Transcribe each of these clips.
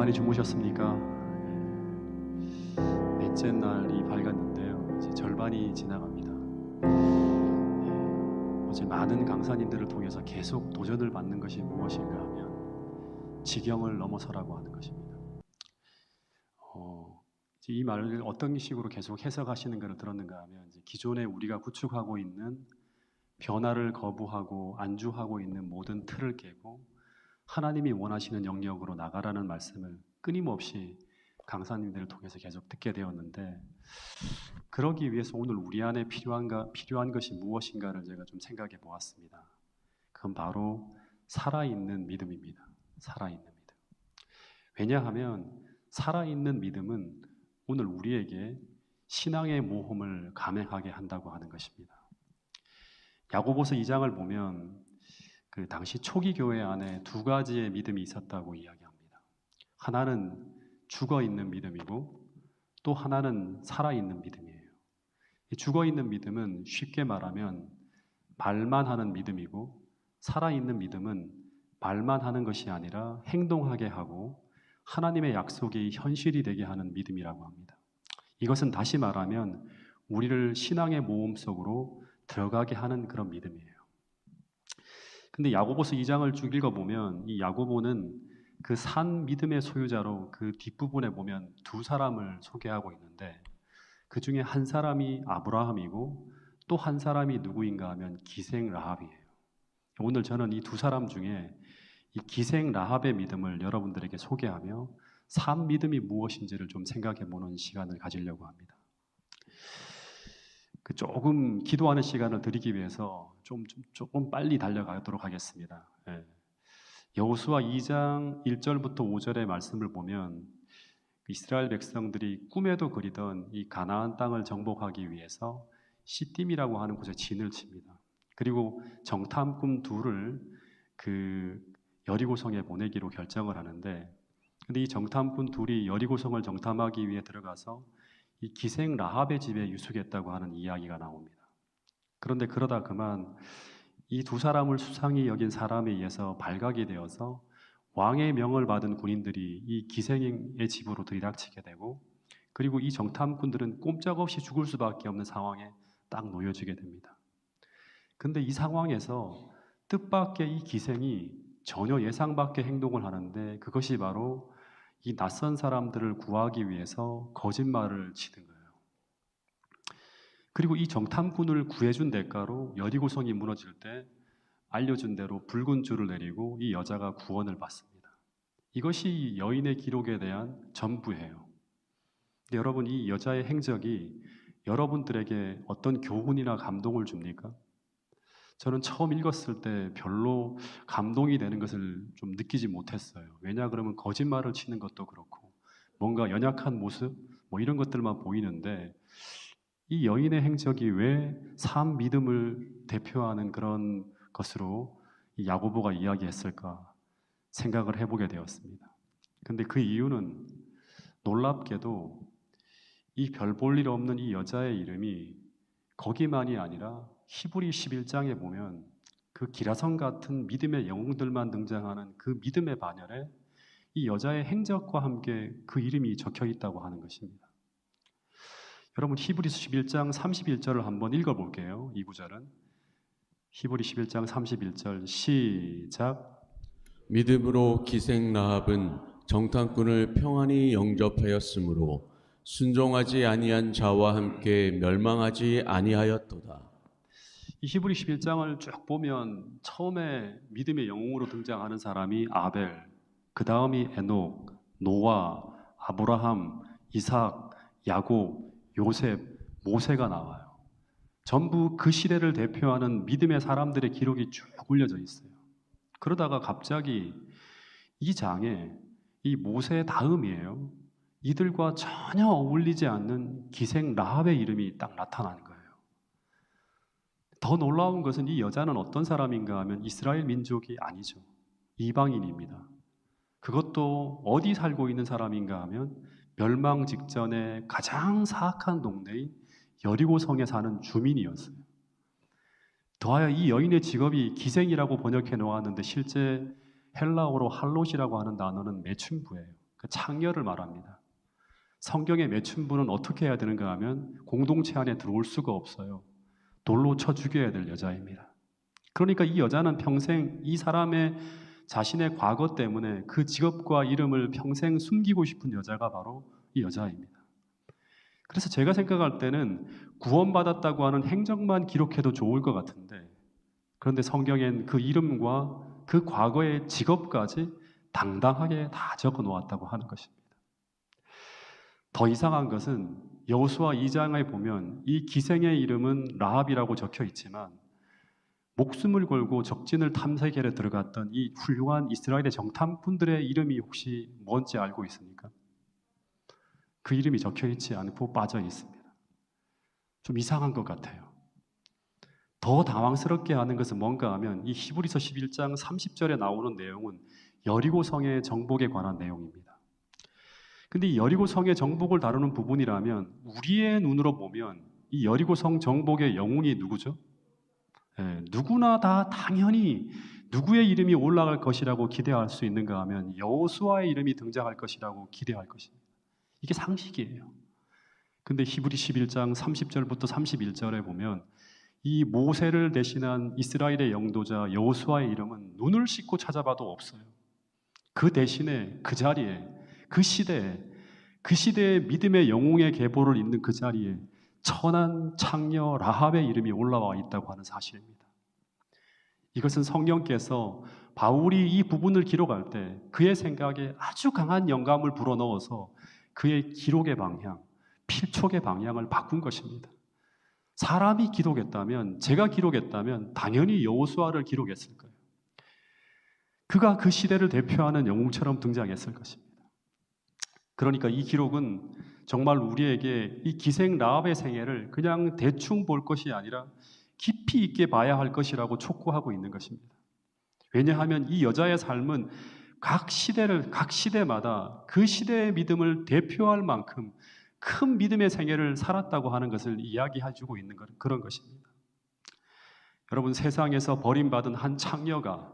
평안히 주무셨습니까? 넷째 날이 밝았는데요. 이제 절반이 지나갑니다. 어제 많은 강사님들을 통해서 계속 도전을 받는 것이 무엇인가 하면 지경을 넘어서라고 하는 것입니다. 이 말을 어떤 식으로 계속 해석하시는 것을 들었는가 하면 이제 기존에 우리가 구축하고 있는 변화를 거부하고 안주하고 있는 모든 틀을 깨고 하나님이 원하시는 영역으로 나가라는 말씀을 끊임없이 강사님들을 통해서 계속 듣게 되었는데, 그러기 위해서 오늘 우리 안에 필요한 것이 무엇인가를 제가 좀 생각해 보았습니다. 그건 바로 살아있는 믿음입니다. 살아있는 믿음. 왜냐하면 살아있는 믿음은 오늘 우리에게 신앙의 모험을 감행하게 한다고 하는 것입니다. 야고보서 2장을 보면 그 당시 초기 교회 안에 두 가지의 믿음이 있었다고 이야기합니다. 하나는 죽어있는 믿음이고 또 하나는 살아있는 믿음이에요. 죽어있는 믿음은 쉽게 말하면 말만 하는 믿음이고, 살아있는 믿음은 말만 하는 것이 아니라 행동하게 하고 하나님의 약속이 현실이 되게 하는 믿음이라고 합니다. 이것은 다시 말하면 우리를 신앙의 모험 속으로 들어가게 하는 그런 믿음이에요. 근데 야고보서 2장을 쭉 읽어보면 이 야고보는 그 산 믿음의 소유자로 그 뒷부분에 보면 두 사람을 소개하고 있는데, 그 중에 한 사람이 아브라함이고 또 한 사람이 누구인가 하면 기생 라합이에요. 오늘 저는 이 두 사람 중에 이 기생 라합의 믿음을 여러분들에게 소개하며 산 믿음이 무엇인지를 좀 생각해 보는 시간을 가지려고 합니다. 조금 기도하는 시간을 드리기 위해서 조금 빨리 달려가도록 하겠습니다. 여호수아 2장 1절부터 5절의 말씀을 보면 이스라엘 백성들이 꿈에도 그리던 이 가나안 땅을 정복하기 위해서 시딤이라고 하는 곳에 진을 칩니다. 그리고 정탐꾼 둘을 그 여리고성에 보내기로 결정을 하는데, 근데 이 정탐꾼 둘이 여리고성을 정탐하기 위해 들어가서 이 기생 라합의 집에 유숙했다고 하는 이야기가 나옵니다. 그런데 그러다 그만 이 두 사람을 수상히 여긴 사람에 의해서 발각이 되어서 왕의 명을 받은 군인들이 이 기생의 집으로 들이닥치게 되고, 그리고 이 정탐꾼들은 꼼짝없이 죽을 수밖에 없는 상황에 딱 놓여지게 됩니다. 근데 이 상황에서 뜻밖의 이 기생이 전혀 예상 밖의 행동을 하는데, 그것이 바로 이 낯선 사람들을 구하기 위해서 거짓말을 치는 거예요. 그리고 이 정탐꾼을 구해준 대가로 여리고성이 무너질 때 알려준 대로 붉은 줄을 내리고 이 여자가 구원을 받습니다. 이것이 여인의 기록에 대한 전부예요. 근데 여러분, 이 여자의 행적이 여러분들에게 어떤 교훈이나 감동을 줍니까? 저는 처음 읽었을 때 별로 감동이 되는 것을 좀 느끼지 못했어요. 왜냐 그러면 거짓말을 치는 것도 그렇고 뭔가 연약한 모습 이런 것들만 보이는데, 이 여인의 행적이 왜 산 믿음을 대표하는 그런 것으로 이 야고보가 이야기했을까 생각을 해보게 되었습니다. 근데 그 이유는 놀랍게도 이 별 볼 일 없는 이 여자의 이름이 거기만이 아니라 히브리 11장에 보면 그 기라성 같은 믿음의 영웅들만 등장하는 그 믿음의 반열에 이 여자의 행적과 함께 그 이름이 적혀 있다고 하는 것입니다. 여러분, 히브리서 11장 31절을 한번 읽어볼게요. 이 구절은 히브리 11장 31절 시작. 믿음으로 기생 라합은 정탐꾼을 평안히 영접하였으므로 순종하지 아니한 자와 함께 멸망하지 아니하였도다. 이 히브리 11장을 쭉 보면 처음에 믿음의 영웅으로 등장하는 사람이 아벨, 그 다음이 에녹, 노아, 아브라함, 이삭, 야곱, 요셉, 모세가 나와요. 전부 그 시대를 대표하는 믿음의 사람들의 기록이 쭉 올려져 있어요. 그러다가 갑자기 이 장에 이 모세 다음이에요. 이들과 전혀 어울리지 않는 기생 라합의 이름이 딱 나타나는 거예요. 더 놀라운 것은 이 여자는 어떤 사람인가 하면 이스라엘 민족이 아니죠. 이방인입니다. 그것도 어디 살고 있는 사람인가 하면 멸망 직전에 가장 사악한 동네인 여리고성에 사는 주민이었어요. 더하여 이 여인의 직업이 기생이라고 번역해 놓았는데 실제 헬라어로 할롯이라고 하는 단어는 매춘부예요. 그 창녀를 말합니다. 성경의 매춘부는 어떻게 해야 되는가 하면 공동체 안에 들어올 수가 없어요. 돌로 쳐 죽여야 될 여자입니다. 그러니까 이 여자는 평생 이 사람의 자신의 과거 때문에 그 직업과 이름을 평생 숨기고 싶은 여자가 바로 이 여자입니다. 그래서 제가 생각할 때는 구원받았다고 하는 행적만 기록해도 좋을 것 같은데, 그런데 성경엔 그 이름과 그 과거의 직업까지 당당하게 다 적어 놓았다고 하는 것입니다. 더 이상한 것은 여호수아 2장에 보면 이 기생의 이름은 라합이라고 적혀 있지만 목숨을 걸고 적진을 탐색에 들어갔던 이 훌륭한 이스라엘의 정탐꾼들의 이름이 혹시 뭔지 알고 있습니까? 그 이름이 적혀 있지 않고 빠져 있습니다. 좀 이상한 것 같아요. 더 당황스럽게 하는 것은 뭔가 하면 이 히브리서 11장 30절에 나오는 내용은 여리고 성의 정복에 관한 내용입니다. 근데 이 여리고 성의 정복을 다루는 부분이라면 우리의 눈으로 보면 이 여리고 성 정복의 영웅이 누구죠? 누구나 다 당연히 누구의 이름이 올라갈 것이라고 기대할 수 있는가 하면 여호수아의 이름이 등장할 것이라고 기대할 것입니다. 이게 상식이에요. 근데 히브리 11장 30절부터 31절에 보면 이 모세를 대신한 이스라엘의 영도자 여호수아의 이름은 눈을 씻고 찾아봐도 없어요. 그 대신에 그 자리에 그 시대의 믿음의 영웅의 계보를 잇는 그 자리에 천한 창녀 라합의 이름이 올라와 있다고 하는 사실입니다. 이것은 성령께서 바울이 이 부분을 기록할 때 그의 생각에 아주 강한 영감을 불어넣어서 그의 기록의 방향, 필촉의 방향을 바꾼 것입니다. 사람이 기록했다면, 제가 기록했다면 당연히 여호수아를 기록했을 거예요. 그가 그 시대를 대표하는 영웅처럼 등장했을 것입니다. 그러니까 이 기록은 정말 우리에게 이 기생 라합의 생애를 그냥 대충 볼 것이 아니라 깊이 있게 봐야 할 것이라고 촉구하고 있는 것입니다. 왜냐하면 이 여자의 삶은 각 시대마다 그 시대의 믿음을 대표할 만큼 큰 믿음의 생애를 살았다고 하는 것을 이야기해주고 있는 그런 것입니다. 여러분, 세상에서 버림받은 한 창녀가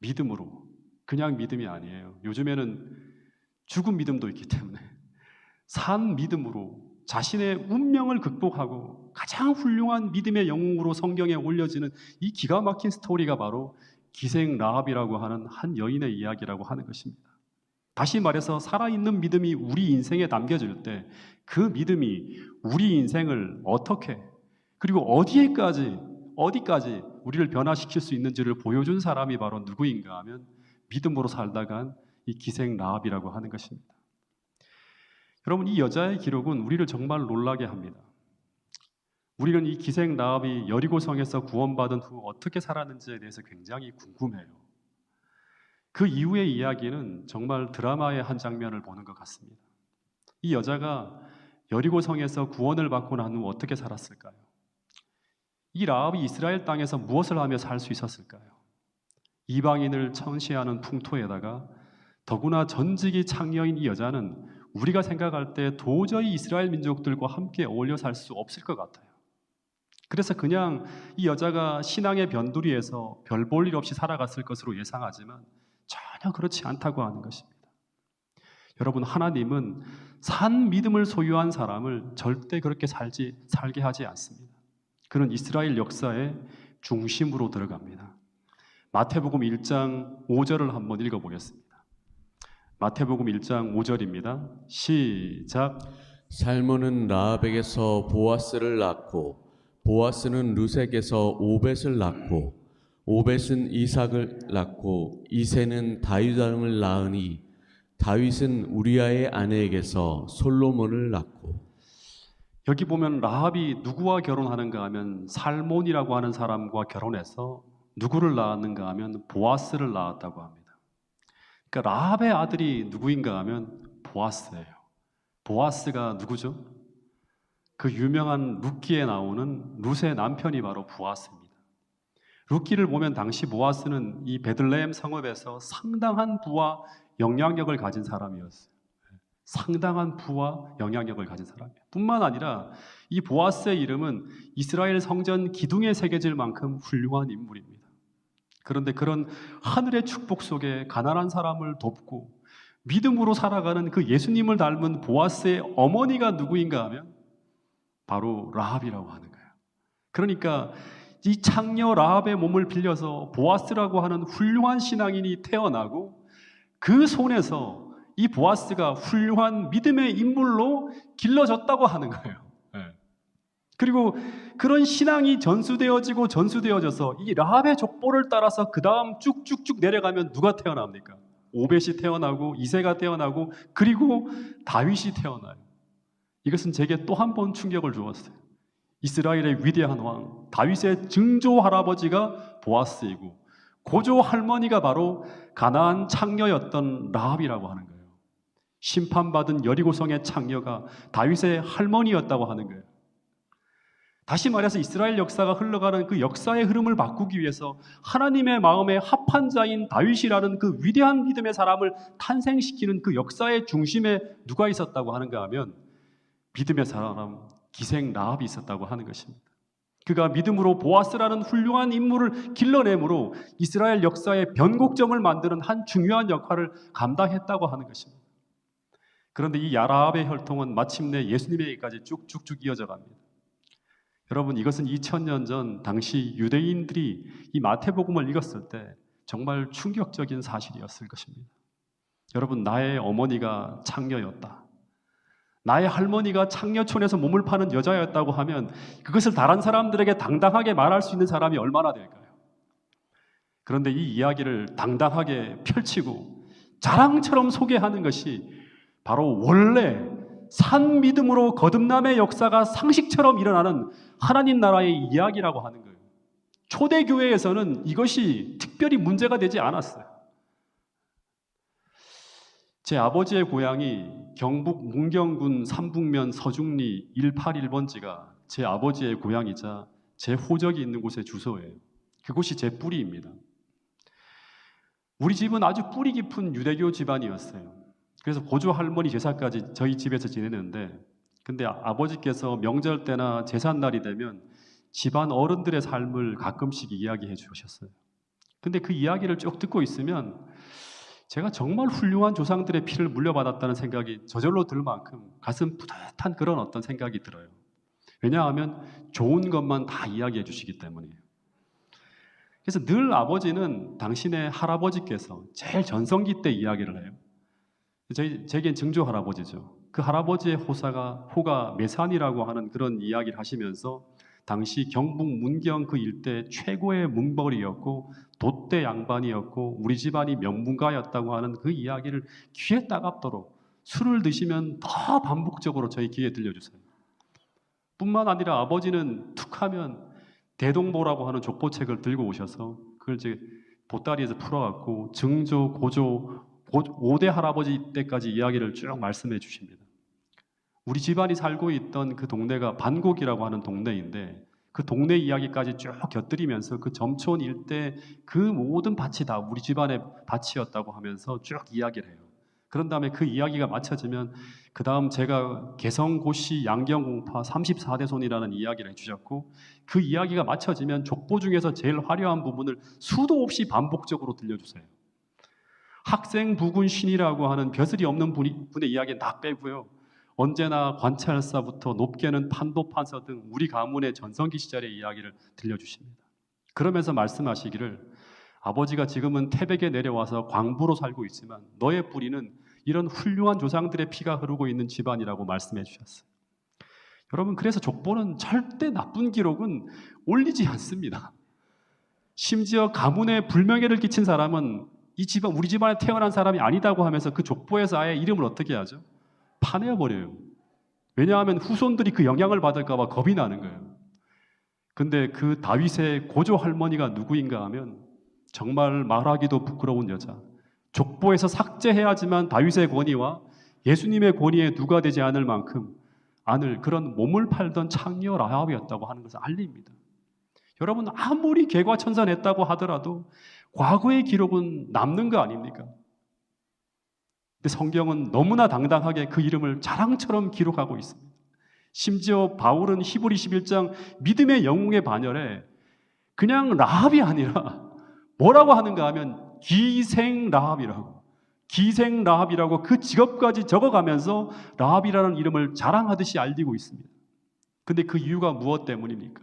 믿음으로, 그냥 믿음이 아니에요. 요즘에는 죽은 믿음도 있기 때문에 산 믿음으로 자신의 운명을 극복하고 가장 훌륭한 믿음의 영웅으로 성경에 올려지는 이 기가 막힌 스토리가 바로 기생 라합이라고 하는 한 여인의 이야기라고 하는 것입니다. 다시 말해서 살아있는 믿음이 우리 인생에 담겨질 때 그 믿음이 우리 인생을 어떻게 그리고 어디까지 우리를 변화시킬 수 있는지를 보여준 사람이 바로 누구인가 하면 믿음으로 살다간 이 기생 라합이라고 하는 것입니다. 여러분, 이 여자의 기록은 우리를 정말 놀라게 합니다. 우리는 이 기생 라합이 여리고성에서 구원받은 후 어떻게 살았는지에 대해서 굉장히 궁금해요. 그 이후의 이야기는 정말 드라마의 한 장면을 보는 것 같습니다. 이 여자가 여리고성에서 구원을 받고 난 후 어떻게 살았을까요? 이 라합이 이스라엘 땅에서 무엇을 하며 살 수 있었을까요? 이방인을 천시하는 풍토에다가 더구나 전직이 창녀인 이 여자는 우리가 생각할 때 도저히 이스라엘 민족들과 함께 어울려 살 수 없을 것 같아요. 그래서 그냥 이 여자가 신앙의 변두리에서 별 볼 일 없이 살아갔을 것으로 예상하지만 전혀 그렇지 않다고 하는 것입니다. 여러분, 하나님은 산 믿음을 소유한 사람을 절대 그렇게 살게 하지 않습니다. 그는 이스라엘 역사의 중심으로 들어갑니다. 마태복음 1장 5절을 한번 읽어보겠습니다. 마태복음 1장 5절입니다. 시작. 살몬은 라합에게서 보아스를 낳고 보아스는 르sek에서 오벳을 낳고 오벳은 이삭을 낳고 이새는 다윗 왕을 낳으니 다윗은 우리아의 아내에게서 솔로몬을 낳고. 여기 보면 라합이 누구와 결혼하는가 하면 살몬이라고 하는 사람과 결혼해서 누구를 낳았는가 하면 보아스를 낳았다고 합니다. 그러니까 라합의 아들이 누구인가 하면 보아스예요. 보아스가 누구죠? 그 유명한 룻기에 나오는 룻의 남편이 바로 보아스입니다. 룻기를 보면 당시 보아스는 이 베들레헴 성읍에서 상당한 부와 영향력을 가진 사람이었어요. 상당한 부와 영향력을 가진 사람이에요. 뿐만 아니라 이 보아스의 이름은 이스라엘 성전 기둥에 새겨질 만큼 훌륭한 인물입니다. 그런데 그런 하늘의 축복 속에 가난한 사람을 돕고 믿음으로 살아가는 그 예수님을 닮은 보아스의 어머니가 누구인가 하면 바로 라합이라고 하는 거예요. 그러니까 이 창녀 라합의 몸을 빌려서 보아스라고 하는 훌륭한 신앙인이 태어나고 그 손에서 이 보아스가 훌륭한 믿음의 인물로 길러졌다고 하는 거예요. 그리고 그런 신앙이 전수되어져서 이 라합의 족보를 따라서 그 다음 쭉쭉쭉 내려가면 누가 태어납니까? 오벳이 태어나고 이새가 태어나고 그리고 다윗이 태어나요. 이것은 제게 또 한 번 충격을 주었어요. 이스라엘의 위대한 왕 다윗의 증조 할아버지가 보아스이고 고조 할머니가 바로 가나안 창녀였던 라합이라고 하는 거예요. 심판받은 여리고성의 창녀가 다윗의 할머니였다고 하는 거예요. 다시 말해서 이스라엘 역사가 흘러가는 그 역사의 흐름을 바꾸기 위해서 하나님의 마음에 합한 자인 다윗이라는 그 위대한 믿음의 사람을 탄생시키는 그 역사의 중심에 누가 있었다고 하는가 하면 믿음의 사람 기생 라합이 있었다고 하는 것입니다. 그가 믿음으로 보아스라는 훌륭한 인물을 길러내므로 이스라엘 역사의 변곡점을 만드는 한 중요한 역할을 감당했다고 하는 것입니다. 그런데 이 라합의 혈통은 마침내 예수님에게까지 쭉쭉쭉 이어져 갑니다. 여러분, 이것은 2000년 전 당시 유대인들이 이 마태복음을 읽었을 때 정말 충격적인 사실이었을 것입니다. 여러분, 나의 어머니가 창녀였다. 나의 할머니가 창녀촌에서 몸을 파는 여자였다고 하면 그것을 다른 사람들에게 당당하게 말할 수 있는 사람이 얼마나 될까요? 그런데 이 이야기를 당당하게 펼치고 자랑처럼 소개하는 것이 바로 원래 산 믿음으로 거듭남의 역사가 상식처럼 일어나는 하나님 나라의 이야기라고 하는 거예요. 초대교회에서는 이것이 특별히 문제가 되지 않았어요. 제 아버지의 고향이 경북 문경군 삼북면 서중리 181번지가 제 아버지의 고향이자 제 호적이 있는 곳의 주소예요. 그곳이 제 뿌리입니다. 우리 집은 아주 뿌리 깊은 유대교 집안이었어요. 그래서 고조 할머니 제사까지 저희 집에서 지내는데, 근데 아버지께서 명절 때나 제삿날이 되면 집안 어른들의 삶을 가끔씩 이야기해 주셨어요. 근데 그 이야기를 쭉 듣고 있으면 제가 정말 훌륭한 조상들의 피를 물려받았다는 생각이 저절로 들 만큼 가슴 뿌듯한 그런 어떤 생각이 들어요. 왜냐하면 좋은 것만 다 이야기해 주시기 때문이에요. 그래서 늘 아버지는 당신의 할아버지께서 제일 전성기 때 이야기를 해요. 제겐 증조 할아버지죠. 그 할아버지의 호가 매산이라고 하는 그런 이야기를 하시면서 당시 경북 문경 그 일대 최고의 문벌이었고 돛대 양반이었고 우리 집안이 명문가였다고 하는 그 이야기를 귀에 따갑도록 술을 드시면 더 반복적으로 저희 귀에 들려주세요. 뿐만 아니라 아버지는 툭하면 대동보라고 하는 족보책을 들고 오셔서 그걸 이제 보따리에서 풀어갖고 증조, 고조, 5대 할아버지 때까지 이야기를 쭉 말씀해 주십니다. 우리 집안이 살고 있던 그 동네가 반곡이라고 하는 동네인데 그 동네 이야기까지 쭉 곁들이면서 그 점촌 일대 그 모든 밭이 다 우리 집안의 밭이었다고 하면서 쭉 이야기를 해요. 그런 다음에 그 이야기가 마쳐지면 그 다음 제가 개성고시 양경공파 34대 손이라는 이야기를 해주셨고 그 이야기가 마쳐지면 족보 중에서 제일 화려한 부분을 수도 없이 반복적으로 들려주세요. 학생부군 신이라고 하는 벼슬이 없는 분의 이야기는 다 빼고요. 언제나 관찰사부터 높게는 판도판서 등 우리 가문의 전성기 시절의 이야기를 들려주십니다. 그러면서 말씀하시기를 아버지가 지금은 태백에 내려와서 광부로 살고 있지만 너의 뿌리는 이런 훌륭한 조상들의 피가 흐르고 있는 집안이라고 말씀해 주셨어요. 여러분, 그래서 족보는 절대 나쁜 기록은 올리지 않습니다. 심지어 가문에 불명예를 끼친 사람은 우리 집안에 태어난 사람이 아니다고 하면서 그 족보에서 아예 이름을 어떻게 하죠? 파내어버려요. 왜냐하면 후손들이 그 영향을 받을까 봐 겁이 나는 거예요. 근데 그 다윗의 고조 할머니가 누구인가 하면 정말 말하기도 부끄러운 여자, 족보에서 삭제해야지만 다윗의 권위와 예수님의 권위에 누가 되지 않을 만큼 안을 그런 몸을 팔던 창녀 라합이었다고 하는 것을 알립니다. 여러분, 아무리 개과천선했다고 하더라도 과거의 기록은 남는 거 아닙니까? 근데 성경은 너무나 당당하게 그 이름을 자랑처럼 기록하고 있습니다. 심지어 바울은 히브리 11장 믿음의 영웅의 반열에 그냥 라합이 아니라 뭐라고 하는가 하면 기생 라합이라고, 기생 라합이라고 그 직업까지 적어가면서 라합이라는 이름을 자랑하듯이 알리고 있습니다. 근데 그 이유가 무엇 때문입니까?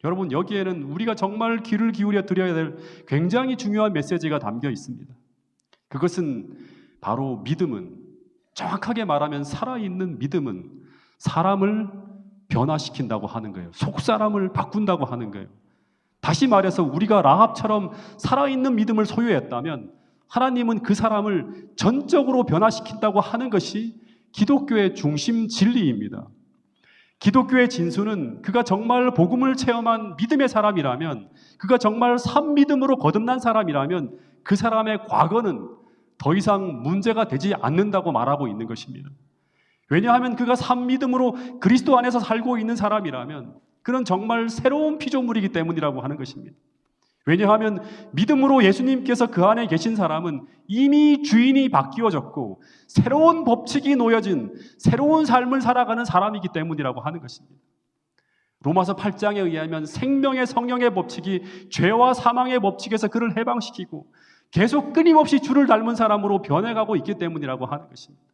여러분, 여기에는 우리가 정말 귀를 기울여 드려야 될 굉장히 중요한 메시지가 담겨 있습니다. 그것은 바로 믿음은, 정확하게 말하면 살아있는 믿음은 사람을 변화시킨다고 하는 거예요. 속사람을 바꾼다고 하는 거예요. 다시 말해서 우리가 라합처럼 살아있는 믿음을 소유했다면 하나님은 그 사람을 전적으로 변화시킨다고 하는 것이 기독교의 중심 진리입니다. 기독교의 진수는 그가 정말 복음을 체험한 믿음의 사람이라면, 그가 정말 산 믿음으로 거듭난 사람이라면 그 사람의 과거는 더 이상 문제가 되지 않는다고 말하고 있는 것입니다. 왜냐하면 그가 산 믿음으로 그리스도 안에서 살고 있는 사람이라면 그는 정말 새로운 피조물이기 때문이라고 하는 것입니다. 왜냐하면 믿음으로 예수님께서 그 안에 계신 사람은 이미 주인이 바뀌어졌고 새로운 법칙이 놓여진 새로운 삶을 살아가는 사람이기 때문이라고 하는 것입니다. 로마서 8장에 의하면 생명의 성령의 법칙이 죄와 사망의 법칙에서 그를 해방시키고 계속 끊임없이 주를 닮은 사람으로 변해가고 있기 때문이라고 하는 것입니다.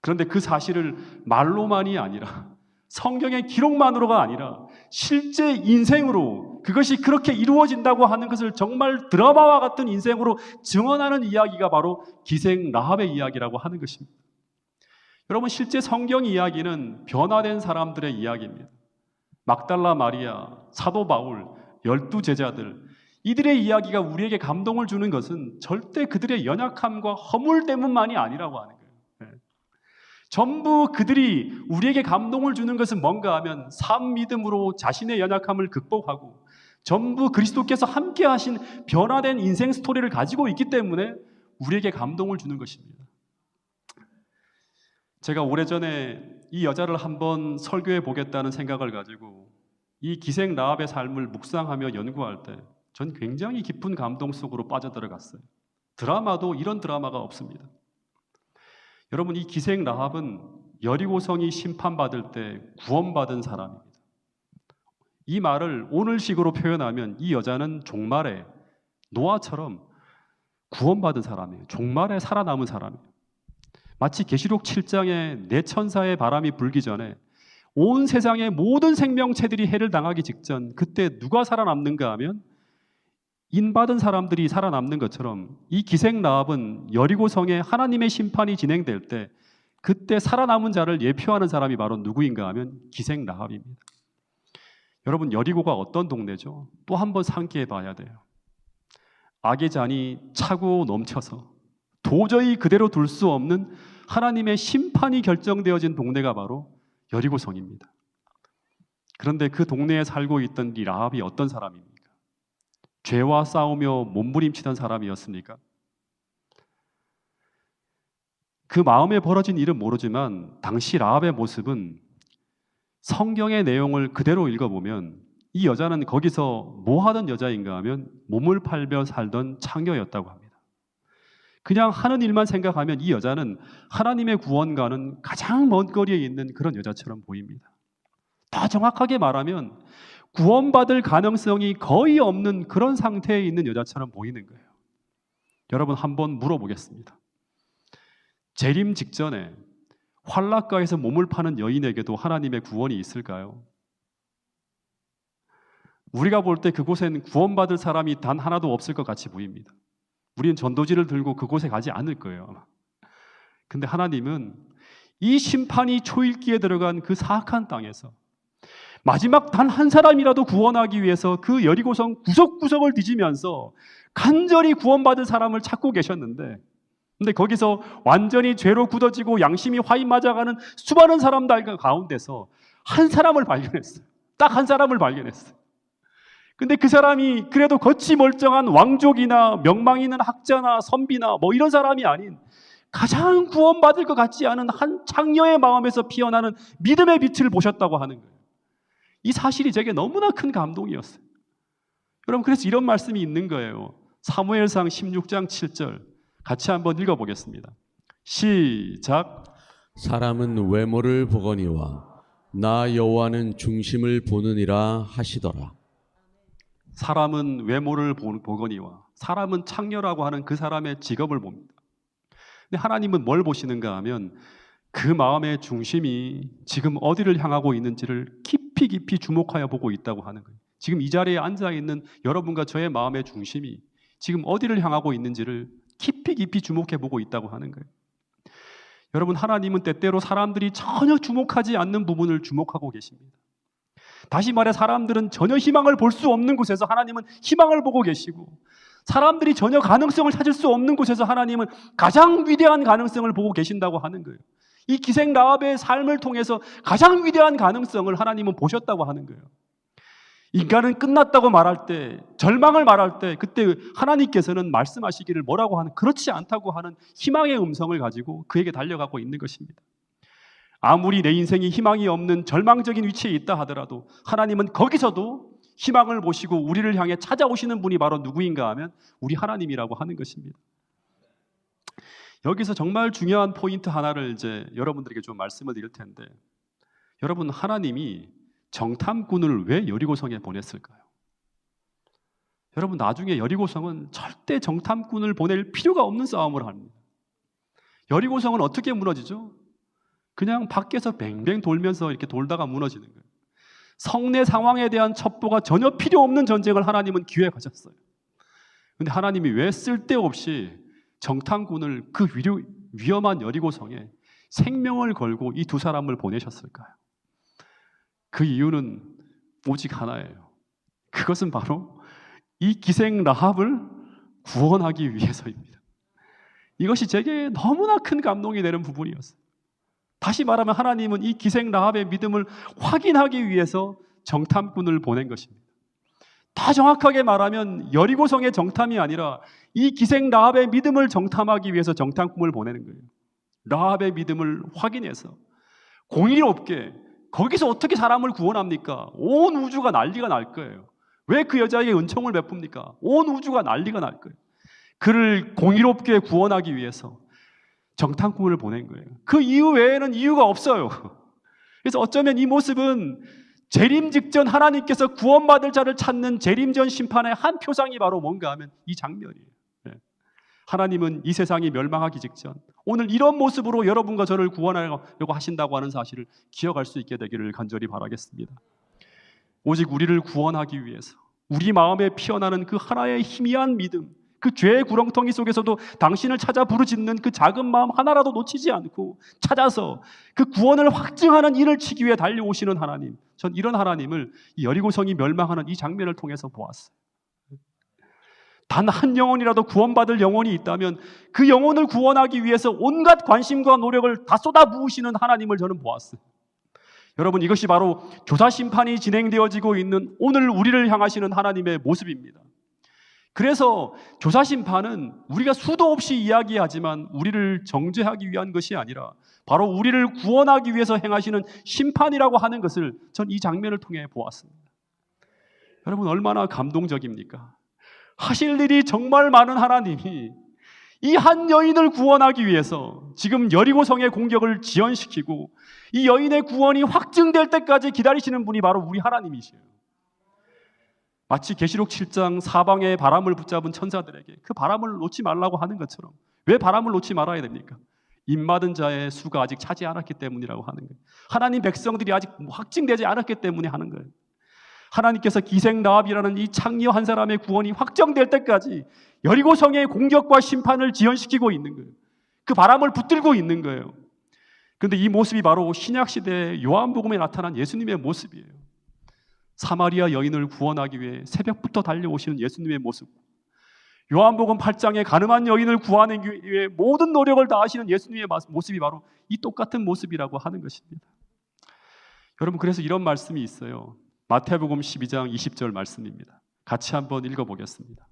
그런데 그 사실을 말로만이 아니라 성경의 기록만으로가 아니라 실제 인생으로 그것이 그렇게 이루어진다고 하는 것을 정말 드라마와 같은 인생으로 증언하는 이야기가 바로 기생 라합의 이야기라고 하는 것입니다. 여러분, 실제 성경 이야기는 변화된 사람들의 이야기입니다. 막달라 마리아, 사도 바울, 12제자들, 이들의 이야기가 우리에게 감동을 주는 것은 절대 그들의 연약함과 허물 때문만이 아니라고 하는 거예요. 전부 그들이 우리에게 감동을 주는 것은 뭔가 하면 산 믿음으로 자신의 연약함을 극복하고 전부 그리스도께서 함께 하신 변화된 인생 스토리를 가지고 있기 때문에 우리에게 감동을 주는 것입니다. 제가 오래전에 이 여자를 한번 설교해 보겠다는 생각을 가지고 이 기생 라합의 삶을 묵상하며 연구할 때 전 굉장히 깊은 감동 속으로 빠져들어갔어요. 드라마도 이런 드라마가 없습니다. 여러분, 이 기생 라합은 여리고성이 심판받을 때 구원받은 사람입니다. 이 말을 오늘식으로 표현하면 이 여자는 종말에 노아처럼 구원받은 사람이에요. 종말에 살아남은 사람이에요. 마치 계시록 7장에 네 천사의 바람이 불기 전에 온 세상의 모든 생명체들이 해를 당하기 직전 그때 누가 살아남는가 하면 인받은 사람들이 살아남는 것처럼 이 기생 라합은 여리고성에 하나님의 심판이 진행될 때 그때 살아남은 자를 예표하는 사람이 바로 누구인가 하면 기생 라합입니다. 여러분, 여리고가 어떤 동네죠? 또 한 번 상기해 봐야 돼요. 악의 잔이 차고 넘쳐서 도저히 그대로 둘 수 없는 하나님의 심판이 결정되어진 동네가 바로 여리고성입니다. 그런데 그 동네에 살고 있던 이 라합이 어떤 사람입니까? 죄와 싸우며 몸부림치던 사람이었습니까? 그 마음에 벌어진 일은 모르지만 당시 라합의 모습은 성경의 내용을 그대로 읽어보면 이 여자는 거기서 뭐 하던 여자인가 하면 몸을 팔며 살던 창녀였다고 합니다. 그냥 하는 일만 생각하면 이 여자는 하나님의 구원과는 가장 먼 거리에 있는 그런 여자처럼 보입니다. 더 정확하게 말하면 구원받을 가능성이 거의 없는 그런 상태에 있는 여자처럼 보이는 거예요. 여러분, 한번 물어보겠습니다. 재림 직전에 환락가에서 몸을 파는 여인에게도 하나님의 구원이 있을까요? 우리가 볼 때 그곳엔 구원받을 사람이 단 하나도 없을 것 같이 보입니다. 우리는 전도지를 들고 그곳에 가지 않을 거예요, 아마. 근데 하나님은 이 심판이 초읽기에 들어간 그 사악한 땅에서 마지막 단 한 사람이라도 구원하기 위해서 그 여리고성 구석구석을 뒤지면서 간절히 구원받을 사람을 찾고 계셨는데, 근데 거기서 완전히 죄로 굳어지고 양심이 화인 맞아가는 수많은 사람들 가운데서 한 사람을 발견했어요. 딱 한 사람을 발견했어요. 근데 그 사람이 그래도 겉이 멀쩡한 왕족이나 명망 있는 학자나 선비나 뭐 이런 사람이 아닌 가장 구원받을 것 같지 않은 한 창녀의 마음에서 피어나는 믿음의 빛을 보셨다고 하는 거예요. 이 사실이 제게 너무나 큰 감동이었어요. 여러분, 그래서 이런 말씀이 있는 거예요. 사무엘상 16장 7절 같이 한번 읽어보겠습니다. 시작. 사람은 외모를 보거니와 나 여호와는 중심을 보느니라 하시더라. 사람은 외모를 보거니와, 사람은 창녀라고 하는 그 사람의 직업을 봅니다. 근데 하나님은 뭘 보시는가 하면 그 마음의 중심이 지금 어디를 향하고 있는지를 깊이 깊이 주목하여 보고 있다고 하는 거예요. 지금 이 자리에 앉아 있는 여러분과 저의 마음의 중심이 지금 어디를 향하고 있는지를 깊이 깊이 주목해 보고 있다고 하는 거예요. 여러분, 하나님은 때때로 사람들이 전혀 주목하지 않는 부분을 주목하고 계십니다. 다시 말해 사람들은 전혀 희망을 볼 수 없는 곳에서 하나님은 희망을 보고 계시고, 사람들이 전혀 가능성을 찾을 수 없는 곳에서 하나님은 가장 위대한 가능성을 보고 계신다고 하는 거예요. 이 기생 라합의 삶을 통해서 가장 위대한 가능성을 하나님은 보셨다고 하는 거예요. 인간은 끝났다고 말할 때, 절망을 말할 때, 그때 하나님께서는 말씀하시기를 뭐라고 하는, 그렇지 않다고 하는 희망의 음성을 가지고 그에게 달려가고 있는 것입니다. 아무리 내 인생이 희망이 없는 절망적인 위치에 있다 하더라도 하나님은 거기서도 희망을 보시고 우리를 향해 찾아오시는 분이 바로 누구인가 하면 우리 하나님이라고 하는 것입니다. 여기서 정말 중요한 포인트 하나를 이제 여러분들에게 좀 말씀을 드릴 텐데, 여러분, 하나님이 정탐꾼을 왜 여리고성에 보냈을까요? 여러분, 나중에 여리고성은 절대 정탐꾼을 보낼 필요가 없는 싸움을 합니다. 여리고성은 어떻게 무너지죠? 그냥 밖에서 뱅뱅 돌면서 이렇게 돌다가 무너지는 거예요. 성내 상황에 대한 첩보가 전혀 필요 없는 전쟁을 하나님은 기획하셨어요. 그런데 하나님이 왜 쓸데없이 정탐꾼을 그 위험한 여리고성에 생명을 걸고 이 두 사람을 보내셨을까요? 그 이유는 오직 하나예요. 그것은 바로 이 기생 라합을 구원하기 위해서입니다. 이것이 제게 너무나 큰 감동이 되는 부분이었어요. 다시 말하면 하나님은 이 기생 라합의 믿음을 확인하기 위해서 정탐꾼을 보낸 것입니다. 더 정확하게 말하면 여리고성의 정탐이 아니라 이 기생 라합의 믿음을 정탐하기 위해서 정탐꾼을 보내는 거예요. 라합의 믿음을 확인해서 공의롭게, 거기서 어떻게 사람을 구원합니까? 온 우주가 난리가 날 거예요. 왜 그 여자에게 은총을 베풉니까? 온 우주가 난리가 날 거예요. 그를 공의롭게 구원하기 위해서 정탐꾼을 보낸 거예요. 그 이유 외에는 이유가 없어요. 그래서 어쩌면 이 모습은 재림 직전 하나님께서 구원받을 자를 찾는 재림전 심판의 한 표상이 바로 뭔가 하면 이 장면이에요. 하나님은 이 세상이 멸망하기 직전 오늘 이런 모습으로 여러분과 저를 구원하려고 하신다고 하는 사실을 기억할 수 있게 되기를 간절히 바라겠습니다. 오직 우리를 구원하기 위해서 우리 마음에 피어나는 그 하나의 희미한 믿음, 그 죄의 구렁텅이 속에서도 당신을 찾아 부르짖는 그 작은 마음 하나라도 놓치지 않고 찾아서 그 구원을 확증하는 일을 치기 위해 달려오시는 하나님, 전 이런 하나님을 이 여리고성이 멸망하는 이 장면을 통해서 보았어요. 단 한 영혼이라도 구원받을 영혼이 있다면 그 영혼을 구원하기 위해서 온갖 관심과 노력을 다 쏟아부으시는 하나님을 저는 보았어요. 여러분, 이것이 바로 조사심판이 진행되어지고 있는 오늘 우리를 향하시는 하나님의 모습입니다. 그래서 조사심판은 우리가 수도 없이 이야기하지만 우리를 정죄하기 위한 것이 아니라 바로 우리를 구원하기 위해서 행하시는 심판이라고 하는 것을 전 이 장면을 통해 보았습니다. 여러분, 얼마나 감동적입니까? 하실 일이 정말 많은 하나님이 이 한 여인을 구원하기 위해서 지금 여리고성의 공격을 지연시키고 이 여인의 구원이 확증될 때까지 기다리시는 분이 바로 우리 하나님이시에요. 마치 계시록 7장 사방의 바람을 붙잡은 천사들에게 그 바람을 놓지 말라고 하는 것처럼, 왜 바람을 놓지 말아야 됩니까? 입맞은 자의 수가 아직 차지 않았기 때문이라고 하는 거예요. 하나님 백성들이 아직 확증되지 않았기 때문에 하는 거예요. 하나님께서 기생 라합이라는 이 창녀 한 사람의 구원이 확정될 때까지 여리고성의 공격과 심판을 지연시키고 있는 거예요. 그 바람을 붙들고 있는 거예요. 그런데 이 모습이 바로 신약시대 요한복음에 나타난 예수님의 모습이에요. 사마리아 여인을 구원하기 위해 새벽부터 달려오시는 예수님의 모습, 요한복음 8장의 가늠한 여인을 구하기 위해 모든 노력을 다하시는 예수님의 모습이 바로 이 똑같은 모습이라고 하는 것입니다. 여러분, 그래서 이런 말씀이 있어요. 마태복음 12장 20절 말씀입니다. 같이 한번 읽어보겠습니다.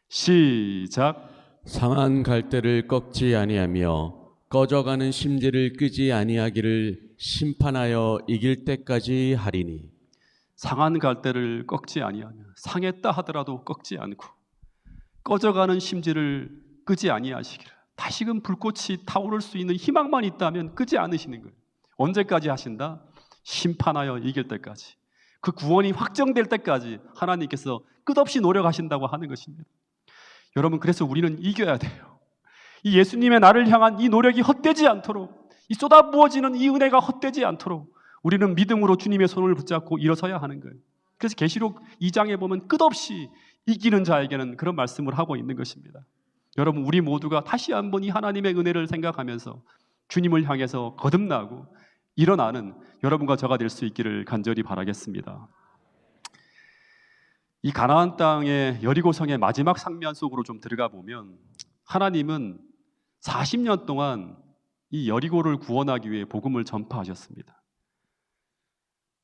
시작. 상한 갈대를 꺾지 아니하며 꺼져가는 심지를 끄지 아니하기를 심판하여 이길 때까지 하리니. 상한 갈대를 꺾지 아니하며, 상했다 하더라도 꺾지 않고 꺼져가는 심지를 끄지 아니하시기를, 다시금 불꽃이 타오를 수 있는 희망만 있다면 끄지 않으시는 거예요. 언제까지 하신다? 심판하여 이길 때까지, 그 구원이 확정될 때까지 하나님께서 끝없이 노력하신다고 하는 것입니다. 여러분, 그래서 우리는 이겨야 돼요. 이 예수님의 나를 향한 이 노력이 헛되지 않도록, 이 쏟아부어지는 이 은혜가 헛되지 않도록 우리는 믿음으로 주님의 손을 붙잡고 일어서야 하는 거예요. 그래서 계시록 2장에 보면 끝없이 이기는 자에게는 그런 말씀을 하고 있는 것입니다. 여러분, 우리 모두가 다시 한번 이 하나님의 은혜를 생각하면서 주님을 향해서 거듭나고 일어나는 여러분과 저가 될 수 있기를 간절히 바라겠습니다. 이 가나안 땅의 여리고성의 마지막 장면 속으로 좀 들어가 보면 하나님은 40년 동안 이 여리고를 구원하기 위해 복음을 전파하셨습니다.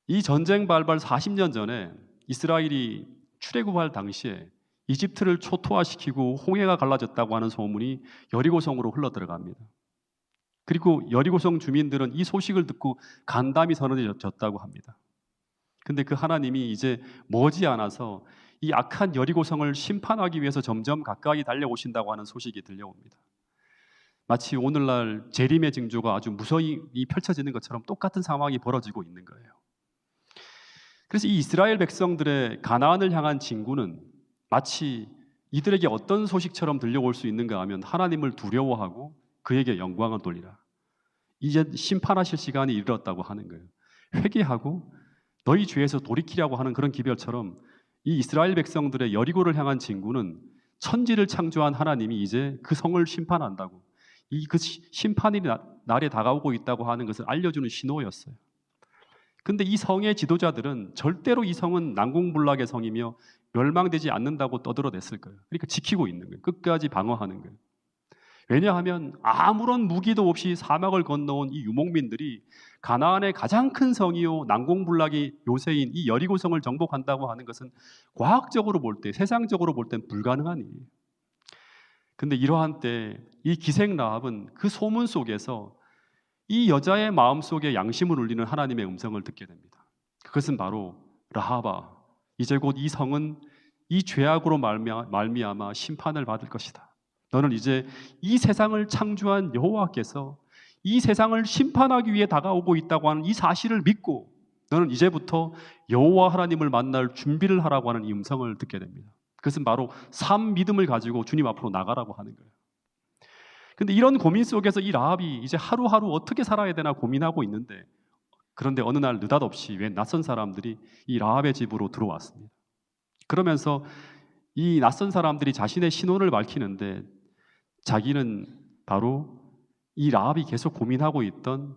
이 전쟁 발발 40년 전에 이스라엘이 출애굽할 당시에 이집트를 초토화시키고 홍해가 갈라졌다고 하는 소문이 여리고성으로 흘러들어갑니다. 그리고 여리고성 주민들은 이 소식을 듣고 간담이 서늘해졌다고 합니다. 근데 그 하나님이 이제 머지않아서 이 악한 여리고성을 심판하기 위해서 점점 가까이 달려오신다고 하는 소식이 들려옵니다. 마치 오늘날 재림의 징조가 아주 무서이 펼쳐지는 것처럼 똑같은 상황이 벌어지고 있는 거예요. 그래서 이 이스라엘 백성들의 가나안을 향한 진군은 마치 이들에게 어떤 소식처럼 들려올 수 있는가 하면 하나님을 두려워하고 그에게 영광을 돌리라. 이제 심판하실 시간이 이르렀다고 하는 거예요. 회개하고 너희 죄에서 돌이키라고 하는 그런 기별처럼 이 이스라엘 백성들의 여리고를 향한 진군은 천지를 창조한 하나님이 이제 그 성을 심판한다고, 이 그 심판이 날에 다가오고 있다고 하는 것을 알려주는 신호였어요. 근데 이 성의 지도자들은 절대로 이 성은 난공불락의 성이며 멸망되지 않는다고 떠들어댔을 거예요. 그러니까 지키고 있는 거예요. 끝까지 방어하는 거예요. 왜냐하면 아무런 무기도 없이 사막을 건너온 이 유목민들이 가나안의 가장 큰 성이요 난공불락이 요새인 이 여리고성을 정복한다고 하는 것은 과학적으로 볼 때, 세상적으로 볼 땐 불가능한 일이에요. 근데 이러한 때 이 기생 라합은 그 소문 속에서 이 여자의 마음속에 양심을 울리는 하나님의 음성을 듣게 됩니다. 그것은 바로 라합아, 이제 곧 이 성은 이 죄악으로 말미암아 심판을 받을 것이다. 너는 이제 이 세상을 창조한 여호와께서 이 세상을 심판하기 위해 다가오고 있다고 하는 이 사실을 믿고 너는 이제부터 여호와 하나님을 만날 준비를 하라고 하는 이 음성을 듣게 됩니다. 그것은 바로 삶 믿음을 가지고 주님 앞으로 나가라고 하는 거예요. 근데 이런 고민 속에서 이 라합이 이제 하루하루 어떻게 살아야 되나 고민하고 있는데, 그런데 어느 날 느닷없이 웬 낯선 사람들이 이 라합의 집으로 들어왔습니다. 그러면서 이 낯선 사람들이 자신의 신원을 밝히는데 자기는 바로 이 라합이 계속 고민하고 있던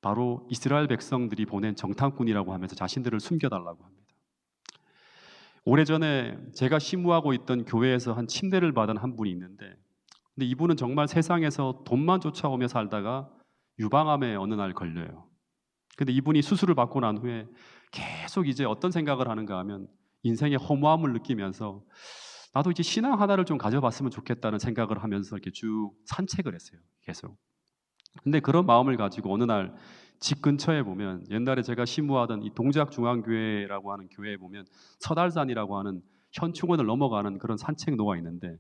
바로 이스라엘 백성들이 보낸 정탐꾼이라고 하면서 자신들을 숨겨달라고 합니다. 오래전에 제가 심우하고 있던 교회에서 한 침대를 받은 한 분이 있는데, 근데 이분은 정말 세상에서 돈만 쫓아오며 살다가 유방암에 어느 날 걸려요. 근데 이분이 수술을 받고 난 후에 계속 이제 어떤 생각을 하는가 하면 인생의 허무함을 느끼면서 나도 이제 신앙 하나를 좀 가져봤으면 좋겠다는 생각을 하면서 이렇게 쭉 산책을 했어요. 계속. 근데 그런 마음을 가지고 어느 날 집 근처에 보면, 옛날에 제가 심우하던 이 동작중앙교회라고 하는 교회에 보면 서달산이라고 하는 현충원을 넘어가는 그런 산책로가 있는데,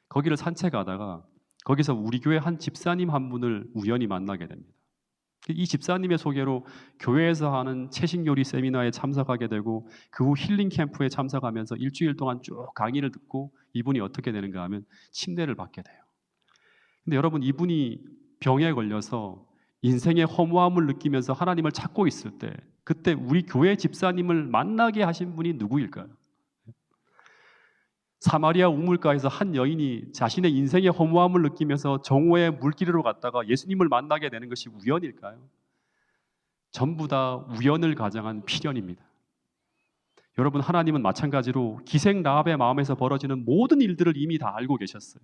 거기를 산책하다가 거기서 우리 교회 한 집사님 한 분을 우연히 만나게 됩니다. 이 집사님의 소개로 교회에서 하는 채식요리 세미나에 참석하게 되고 그 후 힐링 캠프에 참석하면서 일주일 동안 쭉 강의를 듣고 이분이 어떻게 되는가 하면 침례를 받게 돼요. 근데 여러분, 이분이 병에 걸려서 인생의 허무함을 느끼면서 하나님을 찾고 있을 때 그때 우리 교회 집사님을 만나게 하신 분이 누구일까요? 사마리아 우물가에서 한 여인이 자신의 인생의 허무함을 느끼면서 정오의 물길으로 갔다가 예수님을 만나게 되는 것이 우연일까요? 전부 다 우연을 가장한 필연입니다. 여러분, 하나님은 마찬가지로 기생 라합의 마음에서 벌어지는 모든 일들을 이미 다 알고 계셨어요.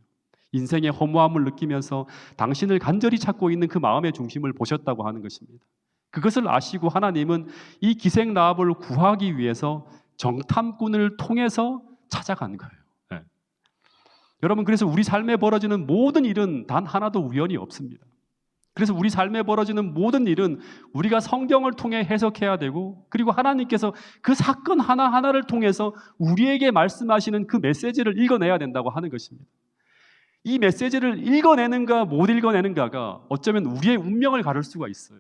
인생의 허무함을 느끼면서 당신을 간절히 찾고 있는 그 마음의 중심을 보셨다고 하는 것입니다. 그것을 아시고 하나님은 이 기생 라합을 구하기 위해서 정탐꾼을 통해서 찾아간 거예요. 네. 여러분, 그래서 우리 삶에 벌어지는 모든 일은 단 하나도 우연이 없습니다. 그래서 우리 삶에 벌어지는 모든 일은 우리가 성경을 통해 해석해야 되고, 그리고 하나님께서 그 사건 하나하나를 통해서 우리에게 말씀하시는 그 메시지를 읽어내야 된다고 하는 것입니다. 이 메시지를 읽어내는가 못 읽어내는가가 어쩌면 우리의 운명을 가를 수가 있어요.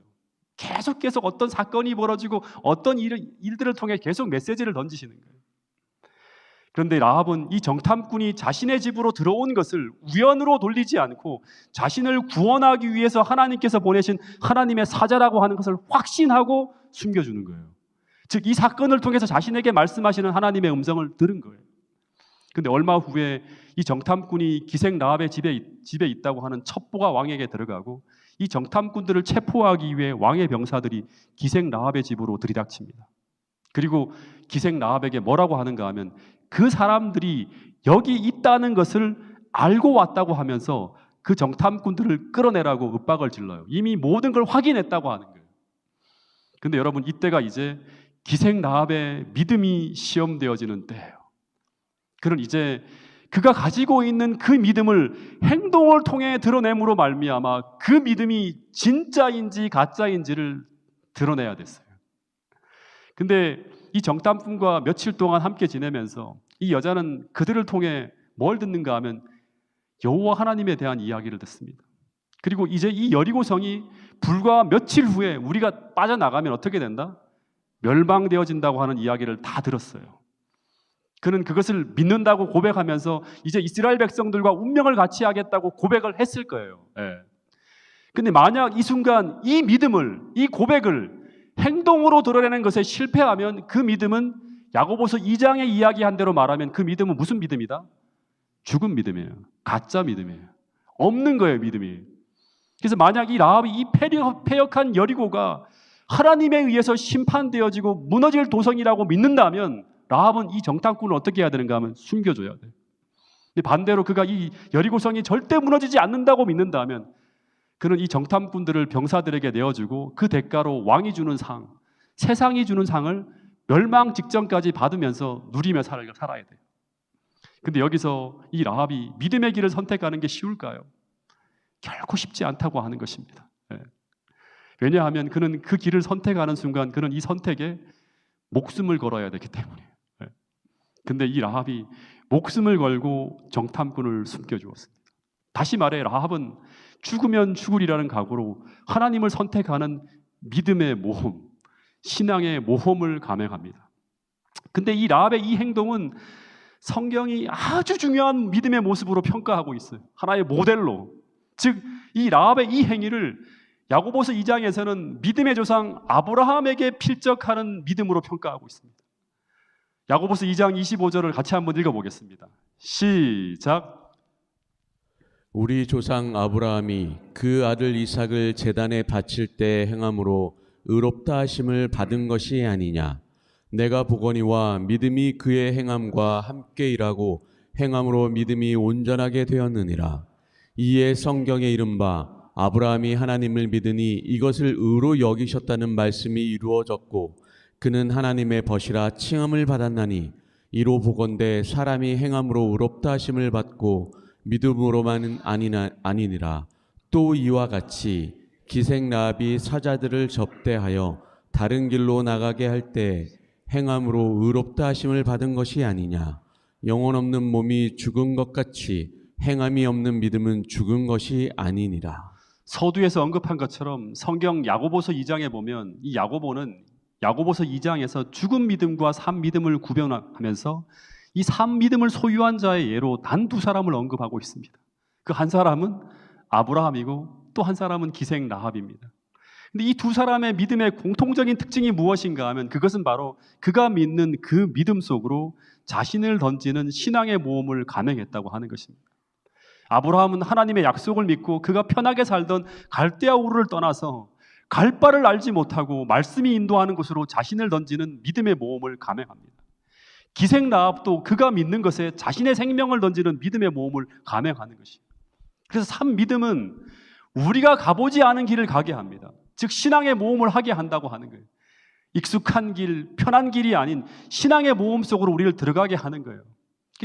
계속 어떤 사건이 벌어지고 어떤 일들을 통해 계속 메시지를 던지시는 거예요. 그런데 라합은 이 정탐꾼이 자신의 집으로 들어온 것을 우연으로 돌리지 않고 자신을 구원하기 위해서 하나님께서 보내신 하나님의 사자라고 하는 것을 확신하고 숨겨주는 거예요. 즉 이 사건을 통해서 자신에게 말씀하시는 하나님의 음성을 들은 거예요. 그런데 얼마 후에 이 정탐꾼이 기생 라합의 집에 있다고 하는 첩보가 왕에게 들어가고 이 정탐꾼들을 체포하기 위해 왕의 병사들이 기생 라합의 집으로 들이닥칩니다. 그리고 기생 라합에게 뭐라고 하는가 하면 그 사람들이 여기 있다는 것을 알고 왔다고 하면서 그 정탐꾼들을 끌어내라고 윽박을 질러요. 이미 모든 걸 확인했다고 하는 거예요. 그런데 여러분, 이때가 이제 기생 라합의 믿음이 시험되어지는 때예요. 그는 이제 그가 가지고 있는 그 믿음을 행동을 통해 드러냄으로 말미암아 그 믿음이 진짜인지 가짜인지를 드러내야 됐어요. 근데 이 정탐꾼과 며칠 동안 함께 지내면서 이 여자는 그들을 통해 뭘 듣는가 하면 여호와 하나님에 대한 이야기를 듣습니다. 그리고 이제 이 여리고성이 불과 며칠 후에 우리가 빠져나가면 어떻게 된다? 멸망되어진다고 하는 이야기를 다 들었어요. 그는 그것을 믿는다고 고백하면서 이제 이스라엘 백성들과 운명을 같이 하겠다고 고백을 했을 거예요. 근데 만약 이 순간 이 믿음을, 이 고백을 행동으로 드러내는 것에 실패하면 그 믿음은 야고보서 2장에 이야기한 대로 말하면 그 믿음은 무슨 믿음이다? 죽은 믿음이에요. 가짜 믿음이에요. 없는 거예요, 믿음이. 그래서 만약 이 라합이 이 패역한 여리고가 하나님에 의해서 심판되어지고 무너질 도성이라고 믿는다면 라합은 이 정탐꾼을 어떻게 해야 되는가 하면 숨겨줘야 돼요. 근데 반대로 그가 이 여리고성이 절대 무너지지 않는다고 믿는다면 그는 이 정탐꾼들을 병사들에게 내어주고 그 대가로 왕이 주는 상, 세상이 주는 상을 멸망 직전까지 받으면서 누리며 살아야 돼요. 근데 여기서 이 라합이 믿음의 길을 선택하는 게 쉬울까요? 결코 쉽지 않다고 하는 것입니다. 왜냐하면 그는 그 길을 선택하는 순간 그는 이 선택에 목숨을 걸어야 되기 때문이에요. 근데 이 라합이 목숨을 걸고 정탐꾼을 숨겨주었습니다. 다시 말해 라합은 죽으면 죽으리라는 각오로 하나님을 선택하는 믿음의 모험, 신앙의 모험을 감행합니다. 근데 이 라합의 이 행동은 성경이 아주 중요한 믿음의 모습으로 평가하고 있어요. 하나의 모델로. 즉, 이 라합의 이 행위를 야고보서 2장에서는 믿음의 조상 아브라함에게 필적하는 믿음으로 평가하고 있습니다. 야고보서 2장 25절을 같이 한번 읽어보겠습니다. 시작. 우리 조상 아브라함이 그 아들 이삭을 제단에 바칠 때 행함으로 의롭다 하심을 받은 것이 아니냐. 내가 보거니와 믿음이 그의 행함과 함께 일하고 행함으로 믿음이 온전하게 되었느니라. 이에 성경에 이른바 아브라함이 하나님을 믿으니 이것을 의로 여기셨다는 말씀이 이루어졌고 그는 하나님의 벗이라 칭함을 받았나니 이로 보건대 사람이 행함으로 의롭다 하심을 받고 믿음으로만은 아니니라. 또 이와 같이 기생 라합이 사자들을 접대하여 다른 길로 나가게 할 때 행함으로 의롭다 하심을 받은 것이 아니냐. 영혼 없는 몸이 죽은 것 같이 행함이 없는 믿음은 죽은 것이 아니니라. 서두에서 언급한 것처럼 성경 야고보서 2장에 보면 이 야고보는 야고보서 2장에서 죽은 믿음과 산 믿음을 구별하면서 이 산 믿음을 소유한 자의 예로 단 두 사람을 언급하고 있습니다. 그 한 사람은 아브라함이고 또 한 사람은 기생 라합입니다. 근데 이 두 사람의 믿음의 공통적인 특징이 무엇인가 하면 그것은 바로 그가 믿는 그 믿음 속으로 자신을 던지는 신앙의 모험을 감행했다고 하는 것입니다. 아브라함은 하나님의 약속을 믿고 그가 편하게 살던 갈대아 우르를 떠나서 갈 바를 알지 못하고 말씀이 인도하는 곳으로 자신을 던지는 믿음의 모험을 감행합니다. 기생 라합도 그가 믿는 것에 자신의 생명을 던지는 믿음의 모험을 감행하는 것이에요. 그래서 참 믿음은 우리가 가보지 않은 길을 가게 합니다. 즉 신앙의 모험을 하게 한다고 하는 거예요. 익숙한 길, 편한 길이 아닌 신앙의 모험 속으로 우리를 들어가게 하는 거예요.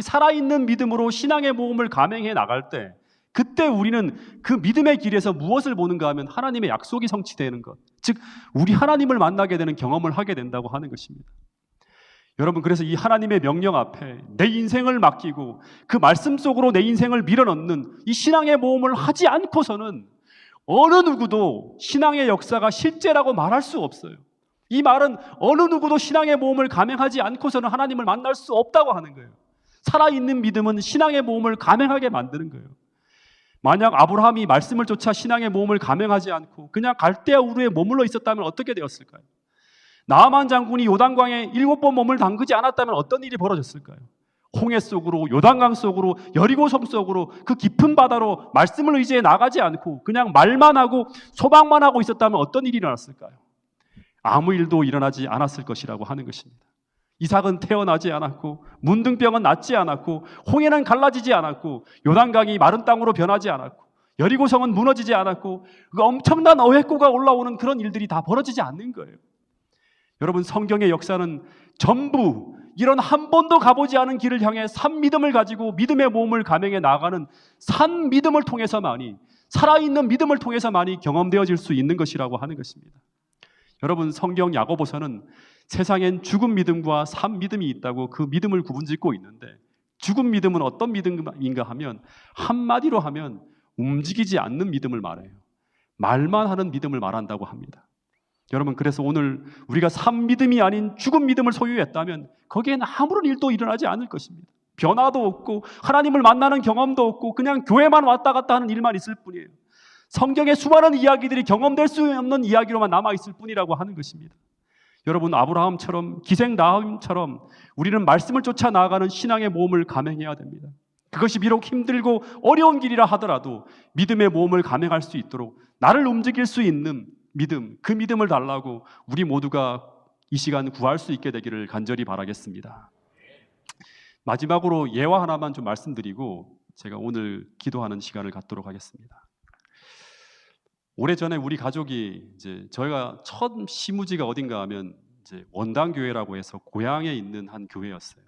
살아있는 믿음으로 신앙의 모험을 감행해 나갈 때 그때 우리는 그 믿음의 길에서 무엇을 보는가 하면 하나님의 약속이 성취되는 것, 즉 우리 하나님을 만나게 되는 경험을 하게 된다고 하는 것입니다. 여러분, 그래서 이 하나님의 명령 앞에 내 인생을 맡기고 그 말씀 속으로 내 인생을 밀어넣는 이 신앙의 모험을 하지 않고서는 어느 누구도 신앙의 역사가 실제라고 말할 수 없어요. 이 말은 어느 누구도 신앙의 모험을 감행하지 않고서는 하나님을 만날 수 없다고 하는 거예요. 살아있는 믿음은 신앙의 모험을 감행하게 만드는 거예요. 만약 아브라함이 말씀을 쫓아 신앙의 모험을 감행하지 않고 그냥 갈대아 우르에 머물러 있었다면 어떻게 되었을까요? 나아만 장군이 요단강에 7번 몸을 담그지 않았다면 어떤 일이 벌어졌을까요? 홍해 속으로, 요단강 속으로, 여리고성 속으로, 그 깊은 바다로 말씀을 의지해 나가지 않고 그냥 말만 하고 소망만 하고 있었다면 어떤 일이 일어났을까요? 아무 일도 일어나지 않았을 것이라고 하는 것입니다. 이삭은 태어나지 않았고, 문둥병은 낫지 않았고, 홍해는 갈라지지 않았고, 요단강이 마른 땅으로 변하지 않았고, 여리고성은 무너지지 않았고, 그 엄청난 어획고가 올라오는 그런 일들이 다 벌어지지 않는 거예요. 여러분, 성경의 역사는 전부 이런 한 번도 가보지 않은 길을 향해 산 믿음을 가지고 믿음의 모험을 감행해 나가는 산 믿음을 통해서만이, 살아있는 믿음을 통해서만이 경험되어질 수 있는 것이라고 하는 것입니다. 여러분, 성경 야고보서는 세상엔 죽은 믿음과 산 믿음이 있다고 그 믿음을 구분짓고 있는데, 죽은 믿음은 어떤 믿음인가 하면 한마디로 하면 움직이지 않는 믿음을 말해요. 말만 하는 믿음을 말한다고 합니다. 여러분, 그래서 오늘 우리가 산 믿음이 아닌 죽은 믿음을 소유했다면 거기에는 아무런 일도 일어나지 않을 것입니다. 변화도 없고 하나님을 만나는 경험도 없고 그냥 교회만 왔다 갔다 하는 일만 있을 뿐이에요. 성경의 수많은 이야기들이 경험될 수 없는 이야기로만 남아있을 뿐이라고 하는 것입니다. 여러분, 아브라함처럼 기생 나음처럼 우리는 말씀을 쫓아 나아가는 신앙의 모험을 감행해야 됩니다. 그것이 비록 힘들고 어려운 길이라 하더라도 믿음의 모험을 감행할 수 있도록 나를 움직일 수 있는 믿음, 그 믿음을 달라고 우리 모두가 이 시간 구할 수 있게 되기를 간절히 바라겠습니다. 마지막으로 예화 하나만 좀 말씀드리고 제가 오늘 기도하는 시간을 갖도록 하겠습니다. 오래전에 우리 가족이 저희가 첫 시무지가 어딘가 하면 원당교회라고 해서 고향에 있는 한 교회였어요.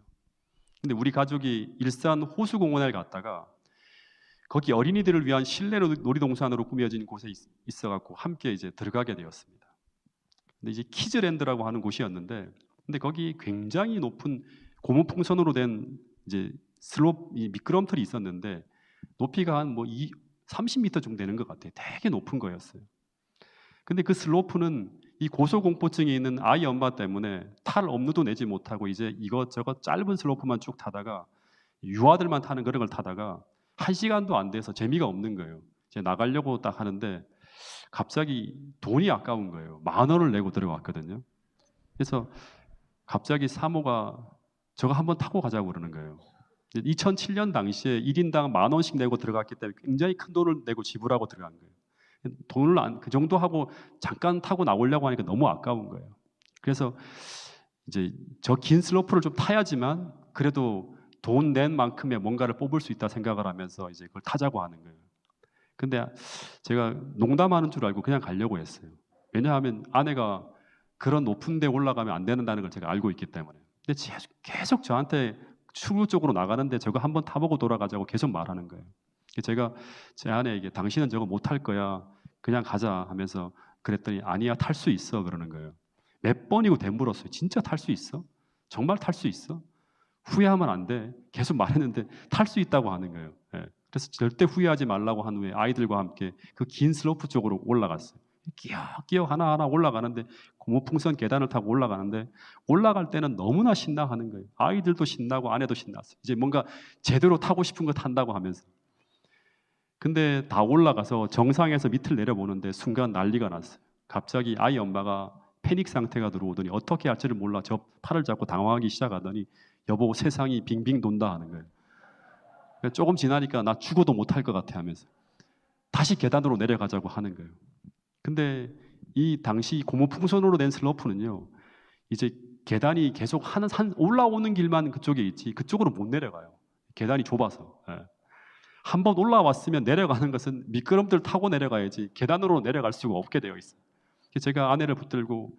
근데 우리 가족이 일산 호수공원에 갔다가 거기 어린이들을 위한 실내 놀이동산으로 꾸며진 곳에 있어갖고 함께 들어가게 되었습니다. 근데 키즈랜드라고 하는 곳이었는데, 근데 거기 굉장히 높은 고무풍선으로 된 슬롭 미끄럼틀이 있었는데 높이가 한 30m 정도 되는 것 같아요. 되게 높은 거였어요. 근데 그 슬로프는 이 고소공포증이 있는 아이 엄마 때문에 탈 엄두도 내지 못하고 이것저것 짧은 슬로프만 쭉 타다가 유아들만 타는 그런 걸 타다가 1시간도 안 돼서 재미가 없는 거예요. 이제 나가려고 딱 하는데 갑자기 돈이 아까운 거예요. 10,000원을 내고 들어갔거든요. 그래서 갑자기 사모가 저거 한번 타고 가자고 그러는 거예요. 2007년 당시에 1인당 10,000원씩 내고 들어갔기 때문에 굉장히 큰 돈을 내고 지불하고 들어간 거예요. 돈을 그 정도 하고 잠깐 타고 나오려고 하니까 너무 아까운 거예요. 그래서 저 긴 슬로프를 좀 타야지만 그래도 돈 낸 만큼의 뭔가를 뽑을 수 있다 생각을 하면서 그걸 타자고 하는 거예요. 근데 제가 농담하는 줄 알고 그냥 가려고 했어요. 왜냐하면 아내가 그런 높은 데 올라가면 안 된다는 걸 제가 알고 있기 때문에. 근데 계속 저한테 출구 쪽으로 나가는데 저거 한번 타보고 돌아가자고 계속 말하는 거예요. 제가 제 아내에게 당신은 저거 못 탈 거야, 그냥 가자 하면서 그랬더니 아니야, 탈 수 있어 그러는 거예요. 몇 번이고 되물었어요. 진짜 탈 수 있어? 정말 탈 수 있어? 후회하면 안 돼. 계속 말했는데 탈 수 있다고 하는 거예요. 그래서 절대 후회하지 말라고 한 후에 아이들과 함께 그 긴 슬로프 쪽으로 올라갔어요. 끼어 하나하나 올라가는데 고무풍선 계단을 타고 올라가는데 올라갈 때는 너무나 신나하는 거예요. 아이들도 신나고 아내도 신났어요. 이제 뭔가 제대로 타고 싶은 거 탄다고 하면서. 근데 다 올라가서 정상에서 밑을 내려보는데 순간 난리가 났어요. 갑자기 아이 엄마가 패닉 상태가 들어오더니 어떻게 할지를 몰라 저 팔을 잡고 당황하기 시작하더니 여보, 세상이 빙빙 돈다 하는 거예요. 조금 지나니까 나 죽어도 못할 것 같아 하면서 다시 계단으로 내려가자고 하는 거예요. 근데 이 당시 고무풍선으로 된 슬로프는요, 계단이 계속 올라오는 길만 그쪽에 있지 그쪽으로 못 내려가요. 계단이 좁아서. 한번 올라왔으면 내려가는 것은 미끄럼틀 타고 내려가야지 계단으로 내려갈 수가 없게 되어 있어요. 제가 아내를 붙들고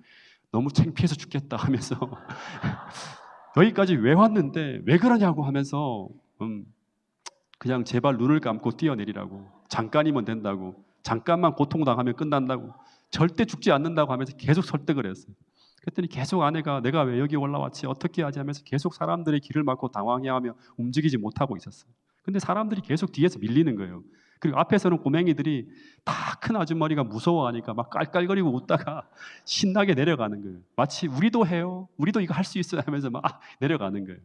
너무 창피해서 죽겠다 하면서 여기까지 왜 왔는데 왜 그러냐고 하면서 그냥 제발 눈을 감고 뛰어내리라고, 잠깐이면 된다고, 잠깐만 고통당하면 끝난다고, 절대 죽지 않는다고 하면서 계속 설득을 했어요. 그랬더니 계속 아내가 내가 왜 여기 올라왔지, 어떻게 하지 하면서 계속 사람들의 길을 막고 당황해하며 움직이지 못하고 있었어요. 근데 사람들이 계속 뒤에서 밀리는 거예요. 그리고 앞에서는 꼬맹이들이 다 큰 아주머니가 무서워하니까 막 깔깔거리고 웃다가 신나게 내려가는 거예요. 마치 우리도 해요, 우리도 이거 할 수 있어요 하면서 막 내려가는 거예요.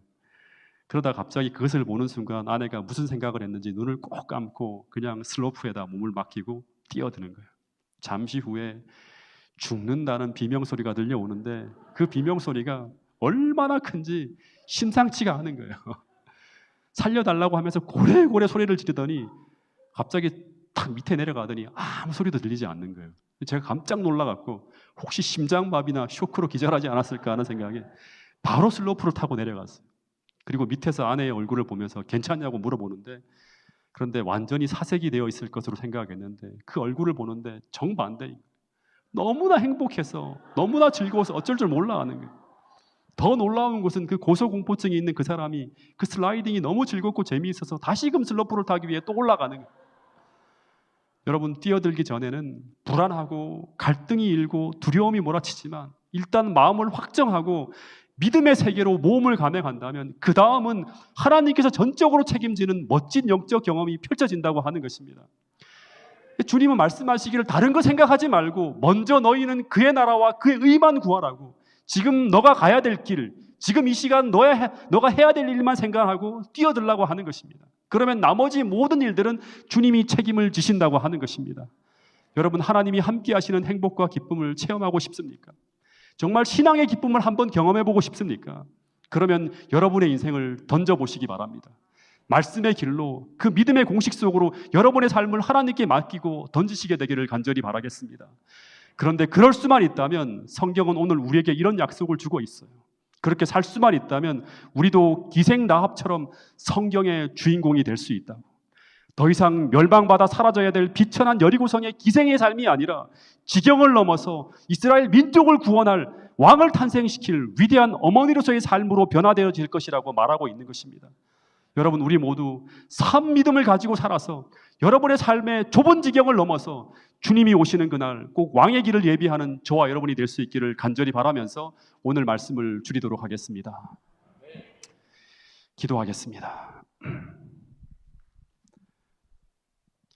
그러다 갑자기 그것을 보는 순간 아내가 무슨 생각을 했는지 눈을 꼭 감고 그냥 슬로프에다 몸을 맡기고 뛰어드는 거예요. 잠시 후에 죽는다는 비명소리가 들려오는데 그 비명소리가 얼마나 큰지 심상치가 않은 거예요. 살려달라고 하면서 고래고래 소리를 지르더니 갑자기 탁 밑에 내려가더니 아무 소리도 들리지 않는 거예요. 제가 깜짝 놀라갖고 혹시 심장마비나 쇼크로 기절하지 않았을까 하는 생각에 바로 슬로프를 타고 내려갔어요. 그리고 밑에서 아내의 얼굴을 보면서 괜찮냐고 물어보는데, 그런데 완전히 사색이 되어 있을 것으로 생각했는데 그 얼굴을 보는데 정반대, 너무나 행복해서 너무나 즐거워서 어쩔 줄 몰라 하는 거예요. 더 놀라운 것은 그 고소공포증이 있는 그 사람이 그 슬라이딩이 너무 즐겁고 재미있어서 다시금 슬로프를 타기 위해 또 올라가는 거예요. 여러분, 뛰어들기 전에는 불안하고 갈등이 일고 두려움이 몰아치지만 일단 마음을 확정하고 믿음의 세계로 모험을 감행한다면 그 다음은 하나님께서 전적으로 책임지는 멋진 영적 경험이 펼쳐진다고 하는 것입니다. 주님은 말씀하시기를 다른 거 생각하지 말고 먼저 너희는 그의 나라와 그의 의만 구하라고, 지금 너가 가야 될 길, 지금 이 시간 너가 해야 될 일만 생각하고 뛰어들라고 하는 것입니다. 그러면 나머지 모든 일들은 주님이 책임을 지신다고 하는 것입니다. 여러분, 하나님이 함께 하시는 행복과 기쁨을 체험하고 싶습니까? 정말 신앙의 기쁨을 한번 경험해보고 싶습니까? 그러면 여러분의 인생을 던져보시기 바랍니다. 말씀의 길로 그 믿음의 공식 속으로 여러분의 삶을 하나님께 맡기고 던지시게 되기를 간절히 바라겠습니다. 그런데 그럴 수만 있다면 성경은 오늘 우리에게 이런 약속을 주고 있어요. 그렇게 살 수만 있다면 우리도 기생 라합처럼 성경의 주인공이 될 수 있다고. 더 이상 멸망받아 사라져야 될 비천한 여리고성의 기생의 삶이 아니라 지경을 넘어서 이스라엘 민족을 구원할 왕을 탄생시킬 위대한 어머니로서의 삶으로 변화되어질 것이라고 말하고 있는 것입니다. 여러분, 우리 모두 산 믿음을 가지고 살아서 여러분의 삶의 좁은 지경을 넘어서 주님이 오시는 그날 꼭 왕의 길을 예비하는 저와 여러분이 될 수 있기를 간절히 바라면서 오늘 말씀을 줄이도록 하겠습니다. 기도하겠습니다.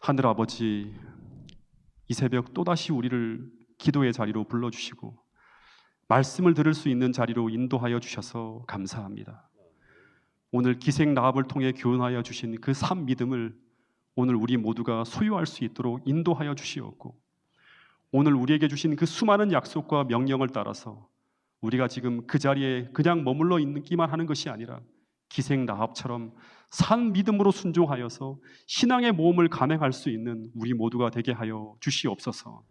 하늘 아버지, 이 새벽 또다시 우리를 기도의 자리로 불러주시고 말씀을 들을 수 있는 자리로 인도하여 주셔서 감사합니다. 오늘 기생 라합을 통해 교훈하여 주신 그 산 믿음을 오늘 우리 모두가 소유할 수 있도록 인도하여 주시옵고, 오늘 우리에게 주신 그 수많은 약속과 명령을 따라서 우리가 지금 그 자리에 그냥 머물러 있기만 하는 것이 아니라 기생 라합처럼 산 믿음으로 순종하여서 신앙의 모험을 감행할 수 있는 우리 모두가 되게 하여 주시옵소서.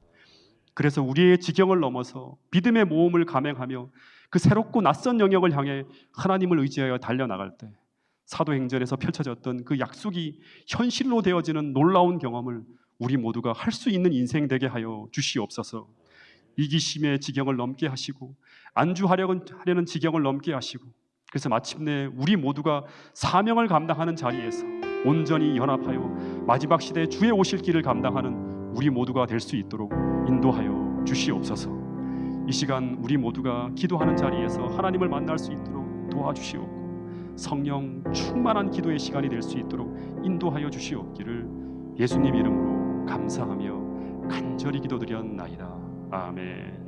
그래서 우리의 지경을 넘어서 믿음의 모험을 감행하며 그 새롭고 낯선 영역을 향해 하나님을 의지하여 달려나갈 때 사도행전에서 펼쳐졌던 그 약속이 현실로 되어지는 놀라운 경험을 우리 모두가 할 수 있는 인생 되게 하여 주시옵소서. 이기심의 지경을 넘게 하시고 안주하려는 지경을 넘게 하시고, 그래서 마침내 우리 모두가 사명을 감당하는 자리에서 온전히 연합하여 마지막 시대 주의 오실 길을 감당하는 우리 모두가 될 수 있도록 인도하여 주시옵소서. 이 시간 우리 모두가 기도하는 자리에서 하나님을 만날 수 있도록 도와주시옵고, 성령 충만한 기도의 시간이 될 수 있도록 인도하여 주시옵기를 예수님 이름으로 감사하며 간절히 기도드렸나이다. 아멘.